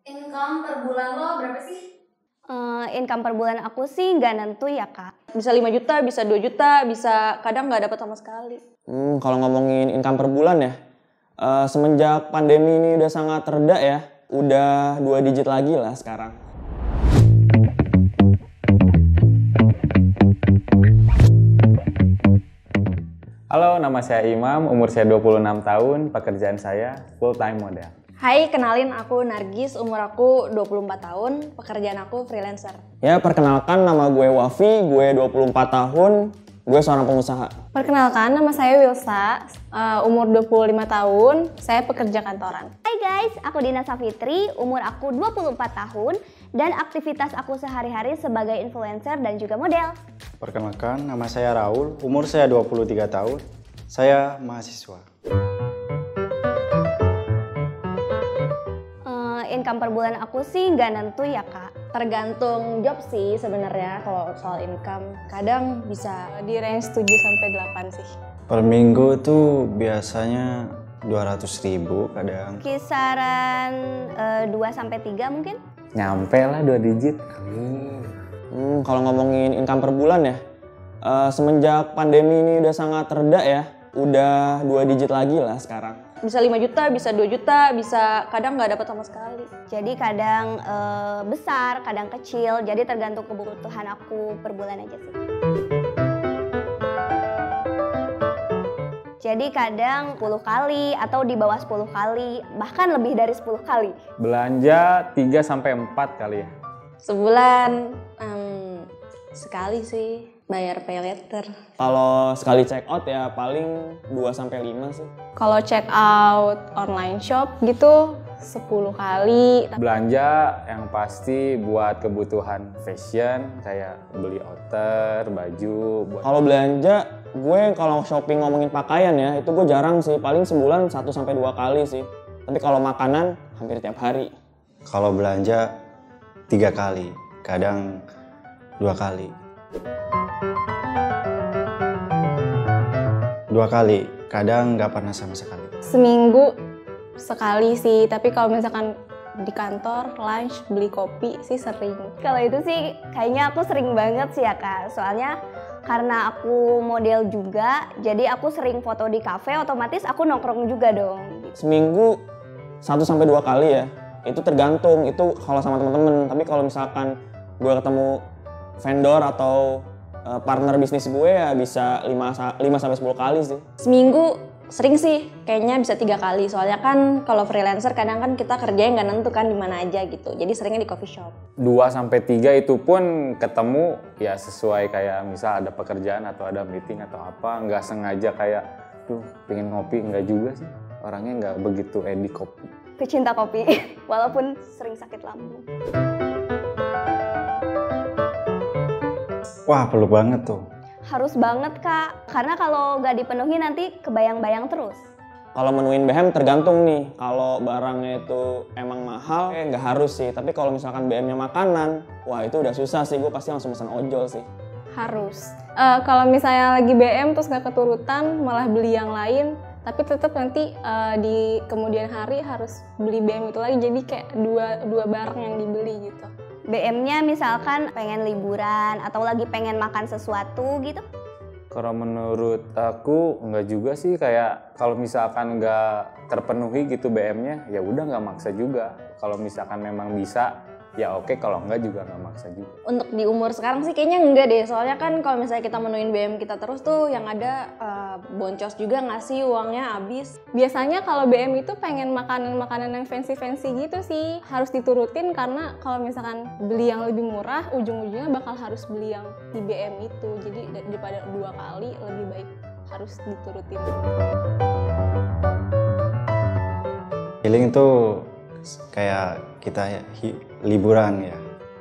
Income per bulan lo berapa sih? Income per bulan aku sih nggak nentu ya kak. Bisa 5 juta, bisa 2 juta, bisa kadang nggak dapat sama sekali. Kalau ngomongin income per bulan ya, semenjak pandemi ini udah sangat reda ya, udah 2 digit lagi lah sekarang. Halo, nama saya Imam, umur saya 26 tahun, pekerjaan saya full time model. Hai, kenalin aku Nargis, umur aku 24 tahun, pekerjaan aku freelancer. Ya, perkenalkan nama gue Wafi, gue 24 tahun, gue seorang pengusaha. Perkenalkan, nama saya Wilsa, umur 25 tahun, saya pekerja kantoran. Hai guys, aku Dina Safitri, umur aku 24 tahun dan aktivitas aku sehari-hari sebagai influencer dan juga model. Perkenalkan, nama saya Raul, umur saya 23 tahun, saya mahasiswa. Income per bulan aku sih nggak nentu ya kak. Tergantung job sih sebenarnya kalau soal income. Kadang bisa Di range 7 sampai 8 sih. Per minggu tuh biasanya 200.000 kadang. Kisaran 2 sampai 3 mungkin. Nyampe lah 2 digit. Kalau ngomongin income per bulan ya, semenjak pandemi ini udah sangat reda ya, udah 2 digit lagi lah sekarang. bisa 5 juta, bisa 2 juta, bisa kadang nggak dapat sama sekali. Jadi kadang besar, kadang kecil. Jadi tergantung kebutuhan aku per bulan aja sih. Jadi kadang 10 kali atau di bawah 10 kali, bahkan lebih dari 10 kali. Belanja 3 sampai 4 kali ya. Sebulan sekali sih bayar pay later. Kalau sekali check out ya paling 2 sampai 5 sih. Kalau check out online shop gitu 10 kali. Belanja yang pasti buat kebutuhan fashion, kayak beli outer, baju. Kalau belanja, gue kalau shopping ngomongin pakaian ya, itu gue jarang sih, paling sebulan 1 sampai 2 kali sih. Tapi kalau makanan hampir tiap hari. Kalau belanja 3 kali, kadang 2 kali. 2 kali, kadang nggak pernah sama sekali. Seminggu sekali sih, tapi kalau misalkan di kantor lunch beli kopi sih sering. Kalau itu sih kayaknya aku sering banget sih ya kak. Soalnya karena aku model juga, jadi aku sering foto di kafe, otomatis aku nongkrong juga dong. Seminggu 1 sampai 2 kali ya, itu tergantung, itu kalau sama teman-teman. Tapi kalau misalkan gue ketemu vendor atau partner bisnis gue ya bisa 5 sampai 10 kali sih. Seminggu sering sih, kayaknya bisa 3 kali. Soalnya kan kalau freelancer kadang kan kita kerjanya nggak nentu kan di mana aja gitu. Jadi seringnya di coffee shop. 2 sampai 3 itu pun ketemu ya sesuai kayak misal ada pekerjaan atau ada meeting atau apa. Nggak sengaja kayak, tuh pengen ngopi, nggak juga sih. Orangnya nggak begitu edik kopi. Pecinta kopi, walaupun sering sakit lambung. Wah, perlu banget tuh. Harus banget kak, karena kalau nggak dipenuhi nanti kebayang-bayang terus. Kalau menuin BM tergantung nih, kalau barangnya itu emang mahal, nggak harus sih. Tapi kalau misalkan BM-nya makanan, wah itu udah susah sih, gue pasti langsung pesan ojol sih. Harus. Kalau misalnya lagi BM terus nggak keturutan, malah beli yang lain, tapi tetap nanti di kemudian hari harus beli BM itu lagi, jadi kayak dua barang yang dibeli gitu. BM-nya misalkan pengen liburan atau lagi pengen makan sesuatu gitu. Kalau menurut aku nggak juga sih, kayak kalau misalkan nggak terpenuhi gitu BM-nya, ya udah nggak maksa juga. Kalau misalkan memang bisa, ya oke, kalau nggak juga nggak maksa juga. Untuk di umur sekarang sih kayaknya enggak deh. Soalnya kan kalau misalnya kita menuin BM kita terus tuh yang ada boncos juga ngasih uangnya habis. Biasanya kalau BM itu pengen makanan-makanan yang fancy-fancy gitu sih. Harus diturutin karena kalau misalkan beli yang lebih murah, ujung-ujungnya bakal harus beli yang di BM itu. Jadi daripada 2 kali, lebih baik harus diturutin. Healing tuh kayak kita liburan ya.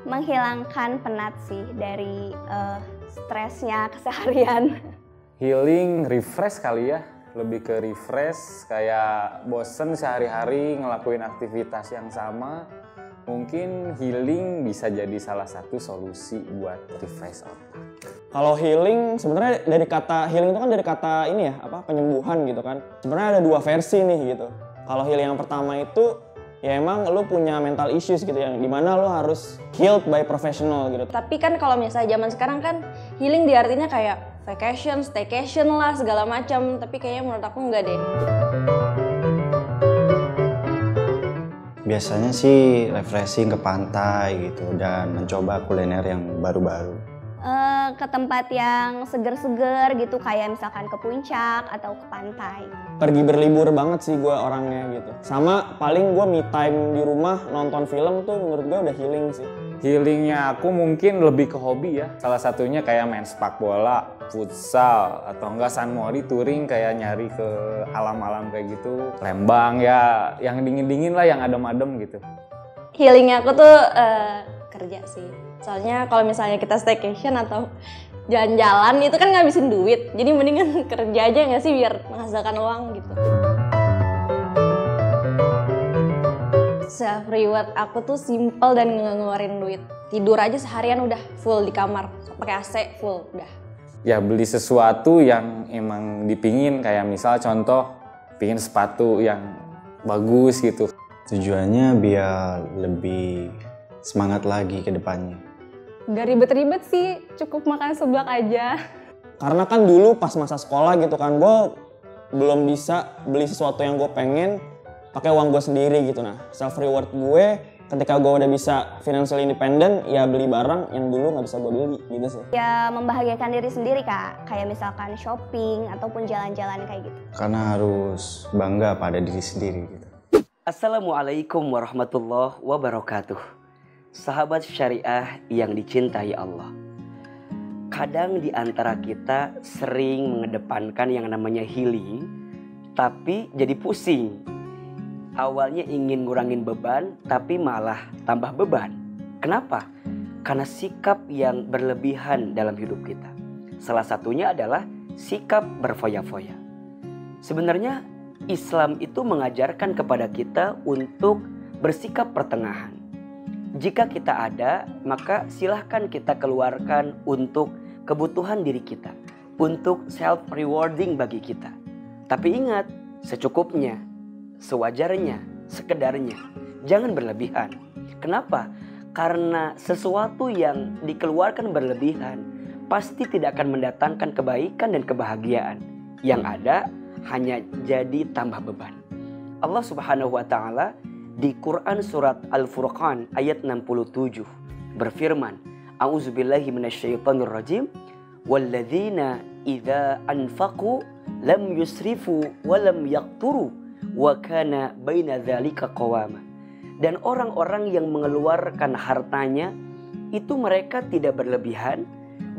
Menghilangkan penat sih dari stresnya keseharian. Healing, refresh kali ya, lebih ke refresh, kayak bosen sehari-hari ngelakuin aktivitas yang sama. Mungkin healing bisa jadi salah satu solusi buat refresh otak. Kalau healing sebenarnya dari kata healing itu kan dari kata ini ya, penyembuhan gitu kan. Sebenarnya ada 2 versi nih gitu. Kalau healing yang pertama itu ya emang lu punya mental issues gitu ya, dimana lu harus healed by professional gitu. Tapi kan kalau misalnya zaman sekarang kan healing diartinya kayak vacation, staycation lah segala macam. Tapi kayaknya menurut aku enggak deh. Biasanya sih refreshing ke pantai gitu dan mencoba kuliner yang baru-baru. Ke tempat yang seger-seger gitu, kayak misalkan ke puncak atau ke pantai. Pergi berlibur banget sih gue orangnya gitu. Sama paling gue me time di rumah nonton film tuh menurut gue udah healing sih. Healingnya aku mungkin lebih ke hobi ya. Salah satunya kayak main sepak bola, futsal, atau enggak San Mori touring kayak nyari ke alam-alam kayak gitu. Lembang ya, yang dingin-dingin lah, yang adem-adem gitu. Healingnya aku tuh kerja sih. Soalnya kalau misalnya kita staycation atau jalan-jalan itu kan ngabisin duit. Jadi mendingan kerja aja nggak sih biar menghasilkan uang gitu. Self reward aku tuh simple dan nggak ngeluarin duit. Tidur aja seharian udah full di kamar, pakai AC full udah. Ya beli sesuatu yang emang dipingin, kayak misal contoh pingin sepatu yang bagus gitu. Tujuannya biar lebih semangat lagi ke depannya. Gak ribet-ribet sih, cukup makan seblak aja. Karena kan dulu pas masa sekolah gitu kan, gue belum bisa beli sesuatu yang gue pengen pakai uang gue sendiri gitu. Nah, self reward gue ketika gue udah bisa financial independent, ya beli barang yang dulu nggak bisa gue beli gitu sih. Ya membahagiakan diri sendiri Kak, kayak misalkan shopping ataupun jalan-jalan kayak gitu. Karena harus bangga pada diri sendiri gitu. Assalamualaikum warahmatullahi wabarakatuh. Sahabat syariah yang dicintai Allah. Kadang di antara kita sering mengedepankan yang namanya healing, tapi jadi pusing. Awalnya ingin ngurangin beban, tapi malah tambah beban. Kenapa? Karena sikap yang berlebihan dalam hidup kita. Salah satunya adalah sikap berfoya-foya. Sebenarnya Islam itu mengajarkan kepada kita untuk bersikap pertengahan. Jika kita ada, maka silahkan kita keluarkan untuk kebutuhan diri kita, untuk self rewarding bagi kita. Tapi ingat, secukupnya, sewajarnya, sekedarnya. Jangan berlebihan. Kenapa? Karena sesuatu yang dikeluarkan berlebihan pasti tidak akan mendatangkan kebaikan dan kebahagiaan. Yang ada hanya jadi tambah beban. Allah Subhanahu wa taala di Quran surat Al-Furqan ayat 67 berfirman, A'udzubillahi minasyaitonir rajim, walladzina idza anfaqu lam yusrifu wa lam yaqturu wa kana baina dzalika qawama. Dan orang-orang yang mengeluarkan hartanya itu mereka tidak berlebihan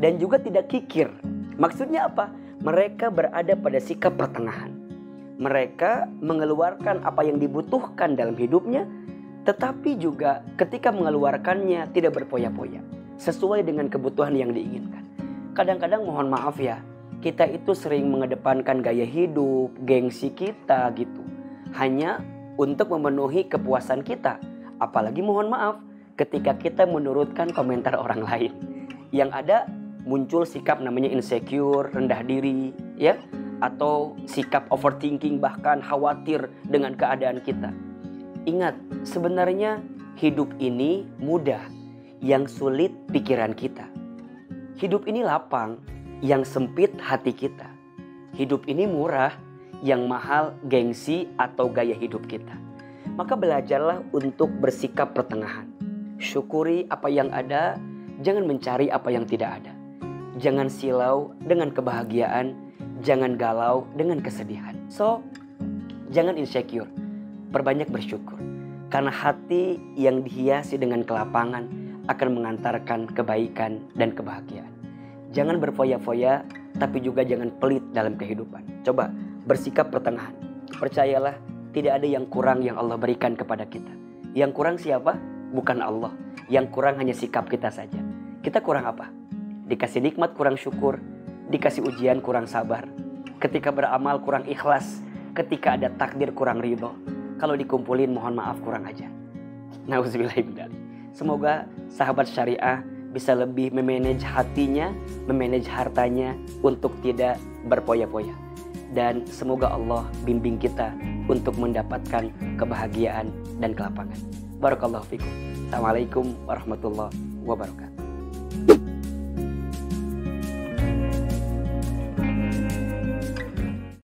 dan juga tidak kikir. Maksudnya apa? Mereka berada pada sikap pertengahan. Mereka mengeluarkan apa yang dibutuhkan dalam hidupnya, tetapi juga ketika mengeluarkannya tidak berpoya-poya, sesuai dengan kebutuhan yang diinginkan. Kadang-kadang mohon maaf ya, kita itu sering mengedepankan gaya hidup, gengsi kita gitu, hanya untuk memenuhi kepuasan kita. Apalagi mohon maaf, ketika kita menurutkan komentar orang lain, yang ada muncul sikap namanya insecure, rendah diri, ya, atau sikap overthinking, bahkan khawatir dengan keadaan kita. Ingat, sebenarnya hidup ini mudah, yang sulit pikiran kita. Hidup ini lapang, yang sempit hati kita. Hidup ini murah, yang mahal gengsi atau gaya hidup kita. Maka belajarlah untuk bersikap pertengahan. Syukuri apa yang ada, jangan mencari apa yang tidak ada. Jangan silau dengan kebahagiaan, jangan galau dengan kesedihan. So, jangan insecure, perbanyak bersyukur. Karena hati yang dihiasi dengan kelapangan akan mengantarkan kebaikan dan kebahagiaan. Jangan berfoya-foya, tapi juga jangan pelit dalam kehidupan. Coba bersikap pertengahan. Percayalah, tidak ada yang kurang yang Allah berikan kepada kita. Yang kurang siapa? Bukan Allah. Yang kurang hanya sikap kita saja. Kita kurang apa? Dikasih nikmat kurang syukur, dikasih ujian kurang sabar, ketika beramal kurang ikhlas, ketika ada takdir kurang ridho. Kalau dikumpulin mohon maaf kurang aja. Nauzubillahimindzalik. Semoga sahabat syariah bisa lebih memanage hatinya, memanage hartanya untuk tidak berpoya-poya. Dan semoga Allah bimbing kita untuk mendapatkan kebahagiaan dan kelapangan. Barakallahu fikum. Assalamualaikum warahmatullahi wabarakatuh.